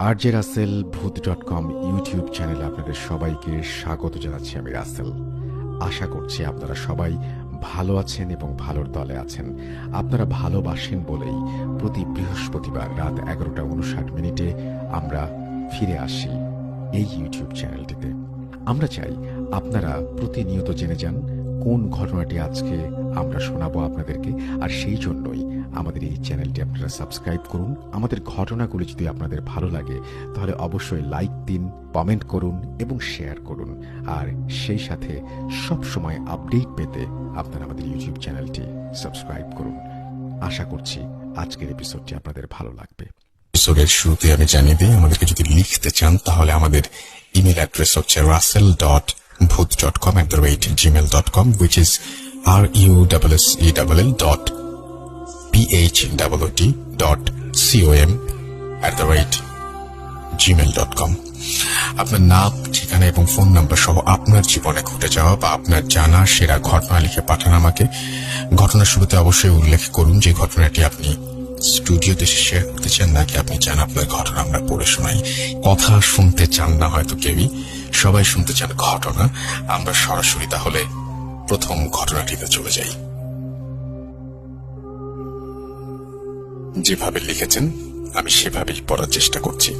RJ Rasel ভূত.com YouTube চ্যানেলে আপনাদের সবাইকে স্বাগত জানাচ্ছি। আমি রাসেল। আশা করছি আপনারা সবাই ভালো আছেন এবং ভালোর দলে আছেন। আপনারা ভালোবাসেন বলেই প্রতি বৃহস্পতিবার রাত 11:59 আমরা ফিরে আসি এই ইউটিউব চ্যানেলটিতে। আমরা চাই আপনারা প্রতিনিয়ত জেনে যান কোন ঘটনাটি আজকে আমরা শোনাবো আপনাদেরকে, আর সেই জন্যই আমাদের এই চ্যানেলটি আপনারা সাবস্ক্রাইব করুন। আমাদের ঘটনাগুলি যদি আপনাদের ভালো লাগে তাহলে অবশ্যই লাইক দিন, কমেন্ট করুন এবং শেয়ার করুন। আর সেই সাথে সব সময় আপডেট পেতে আপনারা আমাদের ইউটিউব চ্যানেলটি সাবস্ক্রাইব করুন। আশা করছি আজকের এপিসোডটি আপনাদের ভালো লাগবে। এপিসোডের শুরুতে আমি জানিয়ে দিই, আমাদেরকে যদি লিখতে চান তাহলে আমাদের ইমেল অ্যাড্রেস হচ্ছে russell.booth.com@gmail.com, which is russell.bhwt.com@gmail.com। আপনার নাম, ঠিকানা এবং ফোন নাম্বার সহ আপনার জীবনে ঘটে যাওয়া বা আপনার জানা সেরা ঘটনা লিখে পাঠান আমাকে। ঘটনার শুরুতে অবশ্যই উল্লেখ করুন যে ঘটনাটি আপনি স্টুডিওতে শেয়ার করতে চান, নাকি আপনি চান আপনার ঘটনা আমরা পড়ে শোনাই। কথা শুনতে চান না হয়তো কেউই, সবাই শুনতে চান ঘটনা। আমরা সরাসরি তাহলে প্রথম ঘটনাটিতে চলে যাই। যেভাবে লিখেছেন আমি সেভাবেই পড়ার চেষ্টা করছি।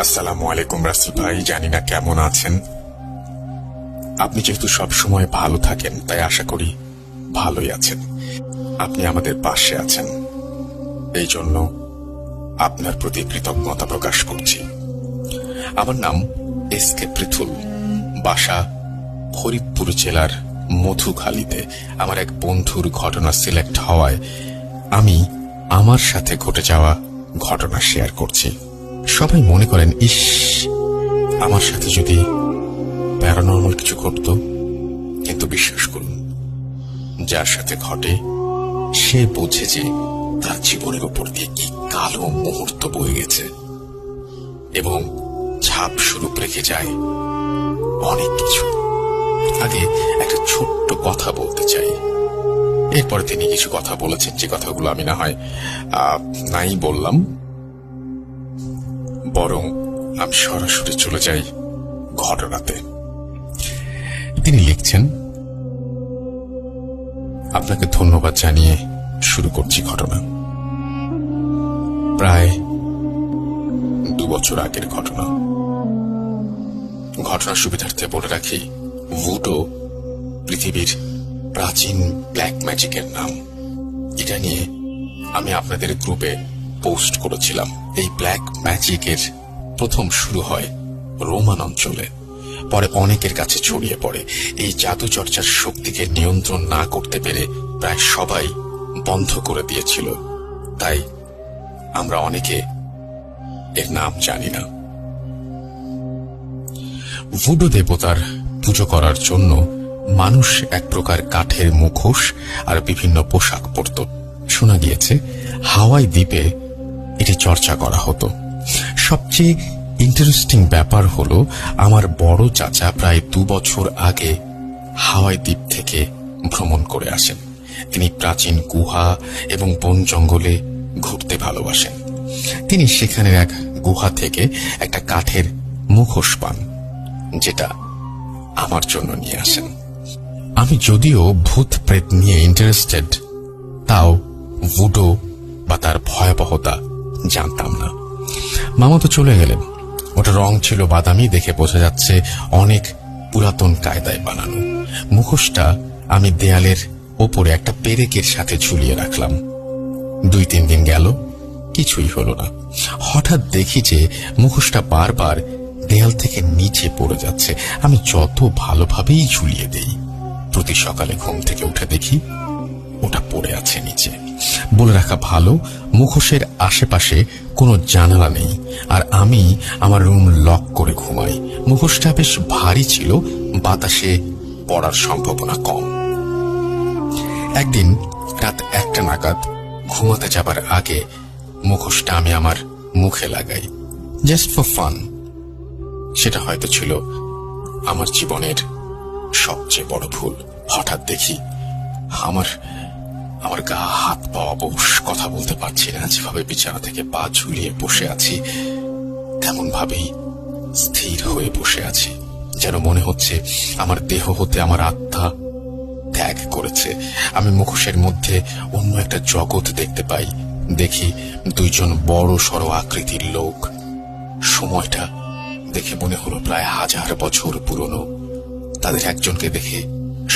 আসসালামু আলাইকুম রাসেল ভাই, জানি না কেমন আছেন। আপনি যেহেতু সবসময় ভালো থাকেন তাই আশা করি ভালোই আছেন। আপনি আমাদের পাশে আছেন, এই জন্য আপনার প্রতি কৃতজ্ঞতা প্রকাশ করছি। আমার নাম এসকে পৃথুল, বাসা ফরিদপুর জেলার মধুখালীতে। আমার এক বন্ধুর ঘটনা সিলেক্ট হওয়ায় আমি আমার সাথে ঘটে যাওয়া ঘটনা শেয়ার করছি। সবাই মনে করেন, ইস, আমার সাথে যদি প্যারানর্মাল কিছু ঘটত। কিন্তু বিশ্বাস করুন, যার সাথে ঘটে সে বোঝে যে তার জীবনের উপর দিয়ে কি কালো মুহূর্ত বয়ে গেছে এবং ছাপ স্বরূপ রেখে যায় অনেক কিছু। আগে একটা ছোট্ট কথা বলতে চাই, এরপরে তিনি কিছু কথা বলেছেন যে কথাগুলো আমি না হয় নাই বললাম, বরং আমি সরাসরি চলে যাই ঘটনাতে। তিনি লিখছেন, আপনাকে ধন্যবাদ জানিয়ে শুরু করছি ঘটনা। প্রায় 2 বছর আগের ঘটনা। ঘটনার সুবিধার্থে বলে রাখি, ভুডো পৃথিবীর প্রাচীন ব্ল্যাক ম্যাজিকের নাম। এটা নিয়ে আমি আপনাদের গ্রুপে পোস্ট করেছিলাম। এই ব্ল্যাক ম্যাজিকের প্রথম শুরু হয় রোমান অঞ্চলে, পরে অনেকের কাছে ছড়িয়ে পড়ে। এই জাদু চর্চার শক্তিকে নিয়ন্ত্রণ না করতে পেরে প্রায় সবাই বন্ধ করে দিয়েছিল, তাই আমরা অনেকে এর নাম জানি না। ভুডো দেবতার পুজো করার জন্য মানুষ এক প্রকার কাঠের মুখোশ আর বিভিন্ন পোশাক পরত। শোনা গিয়েছে হাওয়াই দ্বীপে এটি চর্চা করা হতো। সবচেয়ে ইন্টারেস্টিং ব্যাপার হলো, আমার বড় চাচা প্রায় 2 বছর আগে হাওয়াই দ্বীপ থেকে ভ্রমণ করে আসেন। তিনি প্রাচীন গুহা এবং বন জঙ্গলে ঘুরতে ভালোবাসেন। তিনি সেখানের এক গুহা থেকে একটা কাঠের মুখোশ পান, যেটা আমার জন্য নিয়ে আসেন। আমি যদিও ভূত প্রেত নিয়ে ইন্টারেস্টেড, তাও ভুডো বা তার ভয়াবহতা জানতাম না। মামা তো চলে গেলেন। ওটা রং ছিল বাদামি, দেখে বোঝা যাচ্ছে অনেক পুরাতন কায়দায় বানানো। মুখোশটা আমি দেয়ালের ওপরে একটা পেরেকের সাথে ঝুলিয়ে রাখলাম। 2-3 দিন গেল, কিছুই হলো না। হঠাৎ দেখি যে মুখোশটা বারবার দেয়াল থেকে নিচে পড়ে যাচ্ছে। আমি যত ভালোভাবেই ঝুলিয়ে দেই, প্রতি সকালে ঘুম থেকে উঠে দেখি ওটা পড়ে আছে নিচে। বলে রাখা ভালো, মুখোশের আশেপাশে কোনো জানালা নেই, আর আমি আমার রুম লক করে ঘুমাই। মুখোশটা বেশ ভারী ছিল, বাতাসে পড়ার সম্ভাবনা কম। একদিন রাত 1টা নাগাদ ঘুমাতে যাবার আগে মুখোশটা আমি আমার মুখে লাগাই, জাস্ট ফর ফান। সেটা হয়তো ছিল আমার জীবনের সবচেয়ে বড় ভুল। হঠাৎ দেখি আমার গা হাত পা অবশ, কথা বলতে পারছি না। যেভাবে বিছানা থেকে পা ঝুলিয়ে বসে আছি তেমন ভাবেই স্থির হয়ে বসে আছি, যেন মনে হচ্ছে আমার দেহ হতে আমার আত্মা ত্যাগ করেছে। আমি মুখোশের মধ্যে অন্য একটা জগৎ দেখতে পাই। দেখি দুইজন বড় সড় আকৃতির লোক। সময়টা দেখে মনে হলো প্রায় 1000 বছর পুরনো। তাদের একজনকে দেখে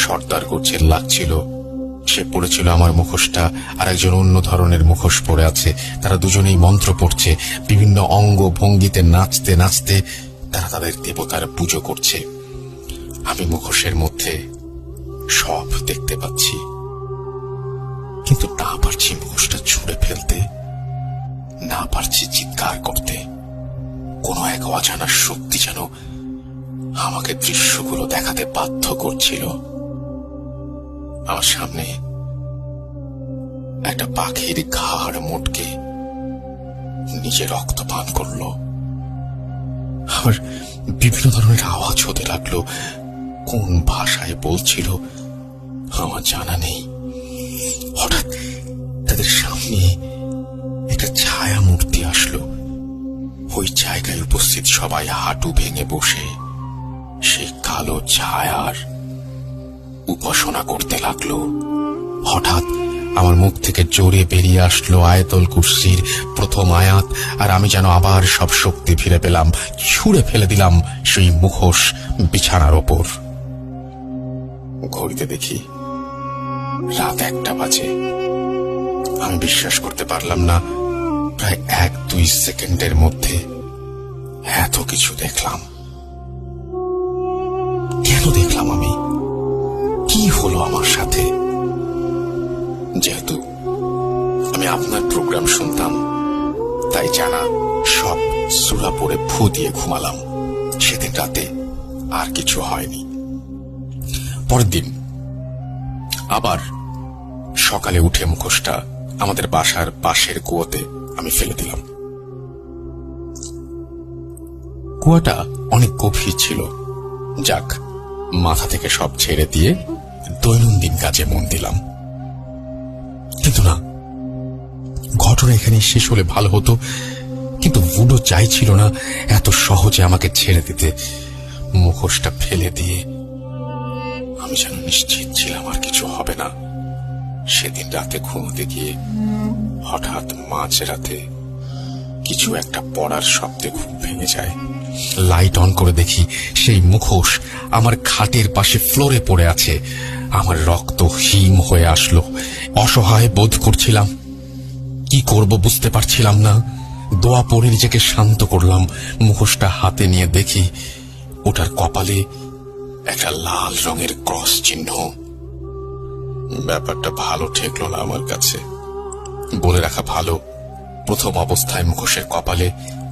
সর্দার গোছের লাগছিল। সে পড়েছিল আমার মুখোশটা, আর একজন অন্য ধরনের মুখোশ পরে আছে। তারা দুজনেই মন্ত্র পড়ছে, বিভিন্ন অঙ্গ ভঙ্গিতে নাচতে নাচতে তারা তাদের দেবতার পুজো করছে। আমি মুখোশের মধ্যে সব দেখতে পাচ্ছি, কিন্তু না পারছি মুখোশটা ছুঁড়ে ফেলতে, না পারছি চিৎকার করতে। কোনো এক অজানা শক্তি যেন আমাকে দৃশ্যগুলো দেখাতে বাধ্য করছিল। আমার সামনে একটা পাখির ঘাড় মোটকে নিজে রক্ত পান করলো। আবার বিভিন্ন ধরনের আওয়াজ হতে লাগলো। কোন ভাষায় বলছিল আমার জানা নেই। হঠাৎ তাদের সামনে একটা ছায়া মূর্তি আসলো। ওই জায়গায় উপস্থিত সবাই হাঁটু ভেঙে বসে সেই কালো ছায়ার উপাসনা করতে লাগলো। হঠাৎ আমার মুখ থেকে জোরে বেরিয়ে আসলো আয়াতুল কুরসির প্রথম আয়াত, আর আমি যেন আবার সব শক্তি ফিরে পেলাম। ছুঁড়ে ফেলে দিলাম সেই মুখোশ বিছানার ওপর। ঘড়িতে দেখি রাত 1টা বাজে। আমি বিশ্বাস করতে পারলাম না, প্রায় 1-2 সেকেন্ডের মধ্যে এত কিছু দেখলাম। কেন দেখলাম আমি? কি হলো আমার সাথে? যেহেতু আমি আপনার প্রোগ্রাম শুনতাম, তাই জানা সব সূরা পড়ে ফু দিয়ে ঘুমালাম। সেদিন রাতে আর কিছু হয়নি। পরের দিন আবার সকালে উঠে মুখোশটা আমাদের বাসার পাশের কুয়োতে আমি ফেলে দিলাম। কুয়াটা অনেক গভীর ছিল। যাক, মাথা থেকে সব ছেড়ে দিয়ে দৈনন্দিন কাজে মন দিলাম। কিন্তু না, ঘটনা এখানে শেষ হলে ভালো হতো, কিন্তু বুড়ো চাইছিল না এত সহজে আমাকে ছেড়ে দিতে। মুখোশটা ফেলে দিয়ে আমি যেন নিশ্চিত ছিলাম আর কিছু হবে না। সেদিন রাতে ঘুমোতে গিয়ে হঠাৎ মাঝরাতে কিছু একটা পড়ার শব্দে ঘুম ভেঙে যায়। লাইট অন করে দেখি সেই মুখোশ আমার খাটের পাশে ফ্লোরে পড়ে আছে। আমার রক্ত হিম হয়ে আসলো। অসহায় বোধ করছিলাম। কি করব বুঝতে পারছিলাম না। দোয়া পড়ে নিজেকে শান্ত করলাম। মুখোশটা হাতে নিয়ে দেখি ওটার কপালে একটা লাল রঙের ক্রস চিহ্ন। ব্যাপারটা ভালো ঠেকলো না আমার কাছে। বলে রাখা ভালো, প্রথম অবস্থায় মুখোশের কপালে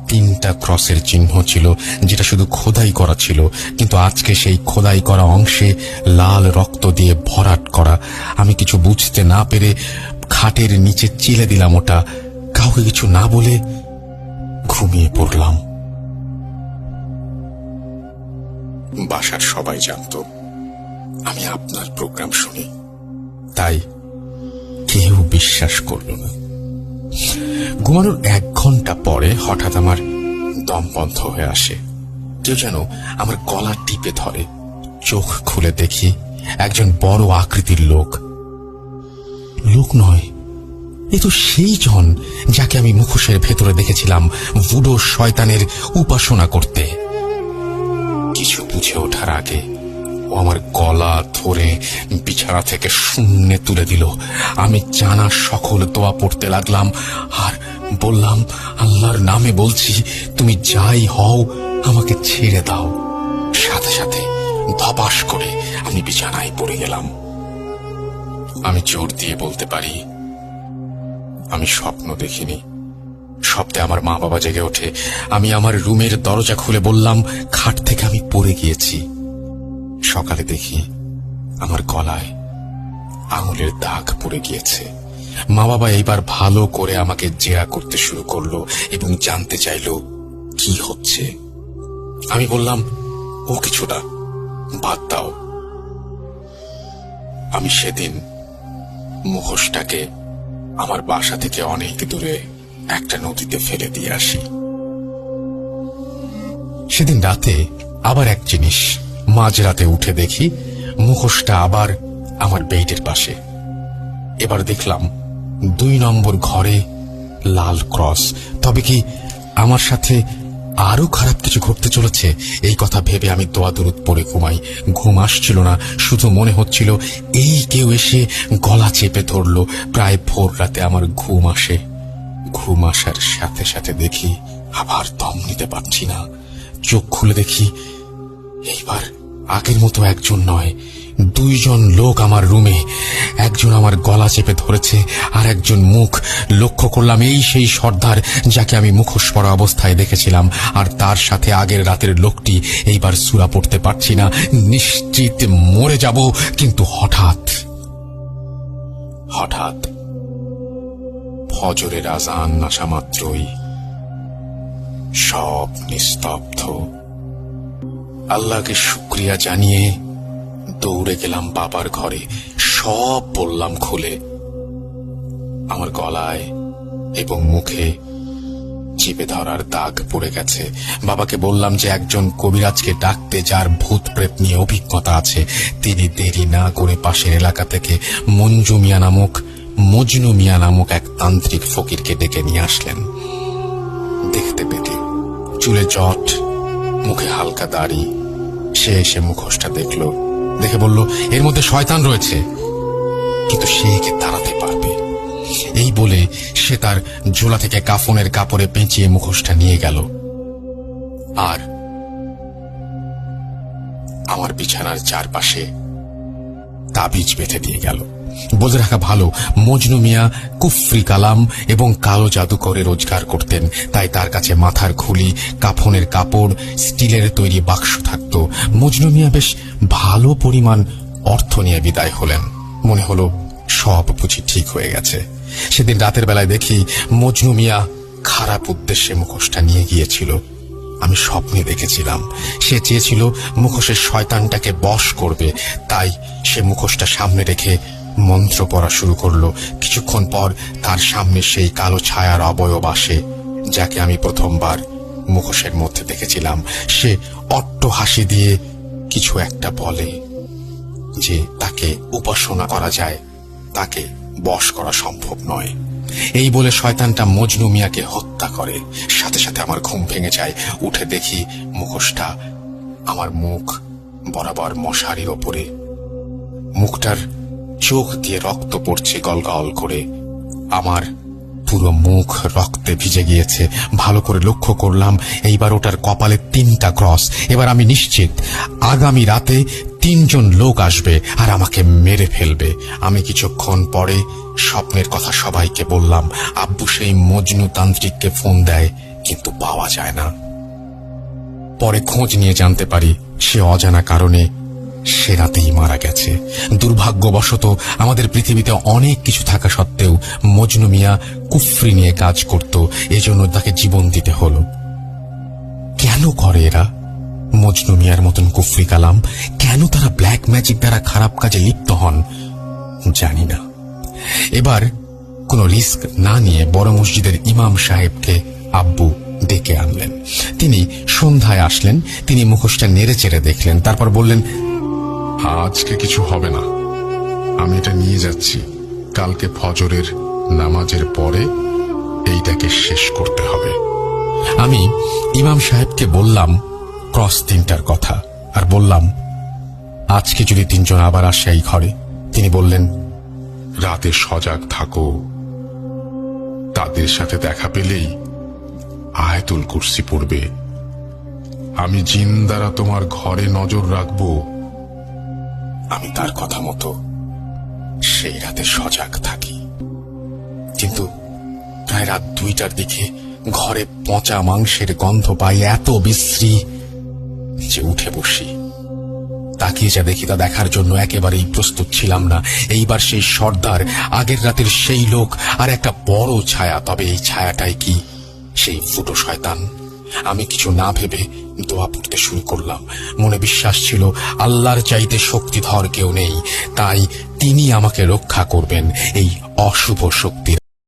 3টা ক্রসের চিহ্ন ছিল, যেটা শুধু খোদাই করা ছিল। কিন্তু আজকে সেই খোদাই করা অংশে লাল রক্ত দিয়ে ভরাট করা। আমি কিছু বুঝতে না পেরে খাটের নিচে চিলে দিলাম ওটা। কাউকে কিছু না বলে ঘুমিয়ে পড়লাম। বাসার সবাই জানতো আমি আপনার প্রোগ্রাম শুনি, তাই কেউ বিশ্বাস করল না। ঘুমানোর 1 ঘন্টা পরে হঠাৎ আমার দম বন্ধ হয়ে আসে। কেউ যেন আমার গলা টিপে ধরে। চোখ খুলে দেখি একজন বড় আকৃতির লোক। লোক নয়, এ তো সেই জন যাকে আমি মুখোশের ভেতরে দেখেছিলাম বুড়ো শয়তানের উপাসনা করতে। কিছু বুঝে ওঠার আগে ও আমার গলা ধরে বিছানা থেকে শূন্যে তুলে দিল। আমি জানা সকল দোয়া পড়তে লাগলাম আর বললাম, আল্লাহর নামে বলছি, তুমি যাই হও আমাকে ছেড়ে দাও। সাথে সাথে ধপাস করে আমি বিছানায় পড়ে গেলাম। আমি জোর দিয়ে বলতে পারি আমি স্বপ্ন দেখিনি। শব্দে আমার মা বাবা জেগে ওঠে। আমি আমার রুমের দরজা খুলে বললাম খাট থেকে আমি পড়ে গিয়েছি। সকালে দেখি আমার গলায় আঙুলের দাগ পড়ে গিয়েছে। মা বাবা এইবার ভালো করে আমাকে জেরা করতে শুরু করলো এবং জানতে চাইল কি হচ্ছে। আমি বললাম ও কিছুটা, বাদ দাও। আমি সেদিন মুখোশটাকে আমার বাসা থেকে অনেক দূরে একটা নদীতে ফেলে দিয়ে আসি। সেদিন রাতে আবার এক জিনিস, মাঝরাতে উঠে দেখি মুখোশটা আবার আমার বেডের পাশে। এবার দেখলাম 2 নম্বর ঘরে লাল ক্রস। তবে কি আমার সাথে আরো খারাপ কিছু ঘটতে চলেছে? এই কথা ভেবে আমি দোয়া দরুদ পড়ে ঘুমাই। ঘুম আসছিল না, শুধু মনে হচ্ছিল এই কেউ এসে গলা চেপে ধরলো। প্রায় ভোর রাতে আমার ঘুম আসে। ঘুম আসার সাথে সাথে দেখি আবার দম নিতে পারছি না। চোখ খুলে দেখি এইবার আগের মতো একজন নয়, 2 জন লোক আমার রুমে। একজন আমার গলা চেপে ধরেছে, আর একজন মুখ। লক্ষ্য করলাম এই সেই সর্দার যাকে আমি মুখোশ পরা অবস্থায় দেখেছিলাম। আর তার সাথে আগের রাতের লোকটি। এইবার সূরা পড়তে পারছি না, নিশ্চিত মরে যাব। কিন্তু হঠাৎ ফজরের আজান আসা মাত্রই সব নিস্তব্ধ। আল্লাহকে শুকরিয়া জানিয়ে দৌড়ে গেলাম বাবার ঘরে। সব বললাম খুলে। আমার গলায় এবং মুখে চেপে ধরার দাগ পড়ে গেছে। বাবাকে বললাম যে একজন কবিরাজকে ডাকতে, যার ভূত প্রেত নিয়ে অভিজ্ঞতা আছে। তিনি দেরি না করে পাশের এলাকা থেকে মঞ্জু মিয়া নামক মজনু মিয়া নামক এক তান্ত্রিক ফকিরকে ডেকে নিয়ে আসলেন। দেখতে পেটে, চুলে জট, মুখে হালকা দাড়ি। সে এসে মুখোশটা দেখলো, দেখে বলল এর মধ্যে শয়তান রয়েছে, কিন্তু সে একে তাড়াতে পারবে। এই বলে সে তার ঝোলা থেকে কাফনের কাপড়ে পেঁচিয়ে মুখোশটা নিয়ে গেল আর আমার বিছানার চারপাশে তাবিজ বেঁধে দিয়ে গেল। বলে রাখা ভালো, মজনু মিয়া কুফরি কালাম এবং কালো জাদু করে রোজগার করতেন। তাই তার কাছে মাথার খুলি, কাফনের কাপড়, স্টিলের তৈরি বাক্স থাকত। মজনু মিয়া বেশ ভালো পরিমাণ অর্থ নিয়ে বিদায় হলেন। মনে হলো সব বুঝি ঠিক হয়ে গেছে। সেদিন রাতের বেলায় দেখি মজনু মিয়া খারাপ উদ্দেশ্যে মুখোশটা নিয়ে গিয়েছিল। আমি স্বপ্নে দেখেছিলাম সে চেয়েছিল মুখোশের শয়তানটাকে বশ করবে। তাই সে মুখোশটা সামনে রেখে মন্ত্র পড়া শুরু করলো। কিছুক্ষণ পর তার সামনে সেই কালো ছায়ার অবয়ব আসে, যাকে আমি প্রথমবার মুখোশের মধ্যে দেখেছিলাম। সে অট্ট হাসি দিয়ে কিছু একটা বলে যে তাকে উপাসনা করা যায়, তাকে বশ করা সম্ভব নয়। এই বলে শয়তানটা মজনু মিয়াকে হত্যা করে। সাথে সাথে আমার ঘুম ভেঙে যায়। উঠে দেখি মুখোশটা আমার মুখ বরাবর মশারির ওপরে। মুখটার চোখ দিয়ে রক্ত পড়ছে গলগল করে। আমার পুরো মুখ রক্তে ভিজে গিয়েছে। ভালো করে লক্ষ্য করলাম এইবার ওটার কপালে 3টা ক্রস। এবার আমি নিশ্চিত আগামী রাতে 3 জন লোক আসবে আর আমাকে মেরে ফেলবে। আমি কিছুক্ষণ পরে স্বপ্নের কথা সবাইকে বললাম। আব্বু সেই মজনু তান্ত্রিককে ফোন দেয়, কিন্তু পাওয়া যায় না। পরে খোঁজ নিয়ে জানতে পারি সে অজানা কারণে সে রাতেই মারা গেছে। দুর্ভাগ্যবশত আমাদের পৃথিবীতে অনেক কিছু থাকা সত্ত্বেও মজনু মিয়া কুফরি নিয়ে কাজ করত, এজন্য তাকে জীবন দিতে হলো। কেন করে এরা মজনু মিয়ার মতন কুফরি কালাম? কেন তারা ব্ল্যাক ম্যাজিক দ্বারা খারাপ কাজে লিপ্ত হন জানি না। এবার কোনো রিস্ক না নিয়ে বড় মসজিদের ইমাম সাহেবকে আব্বু ডেকে আনলেন। তিনি সন্ধ্যায় আসলেন। তিনি মুখোশটা নেড়ে চেড়ে দেখলেন, তারপর বললেন, আজকে কিছু হবে না, আমি এটা নিয়ে যাচ্ছি। কালকে ফজরের নামাজের পরে এইটাকে শেষ করতে হবে। আমি ইমাম সাহেবকে বললাম ক্রস 3টার কথা, আর বললাম আজকে যদি 3 জন আবার আসে এই ঘরে। তিনি বললেন, রাতে সজাগ থাকো, তাদের সাথে দেখা পেলেই আয়াতুল কুরসি পড়বে। আমি জিন দ্বারা তোমার ঘরে নজর রাখবো। আমি তার কথা মতো সেই রাতে সজাগ থাকি। কিন্তু প্রায় রাত 2টার দিকে ঘরে পচা মাংসের গন্ধ পাই, এত বিশ্রী যে উঠে বসি। তাকিয়ে যা দেখি তা দেখার জন্য একেবারেই প্রস্তুত ছিলাম না। এইবার সেই সর্দার, আগের রাতের সেই লোক, আর একটা বড় ছায়া। তবে এই ছায়াটাই কি সেই ফুটো শয়তান? আমি কিছু না ভেবে দোয়া পড়তে শুরু করলাম। মনে বিশ্বাস ছিল আল্লাহর চাইতে শক্তিধর কেউ নেই, তাই তিনি আমাকে রক্ষা করবেন এই অশুভ শক্তির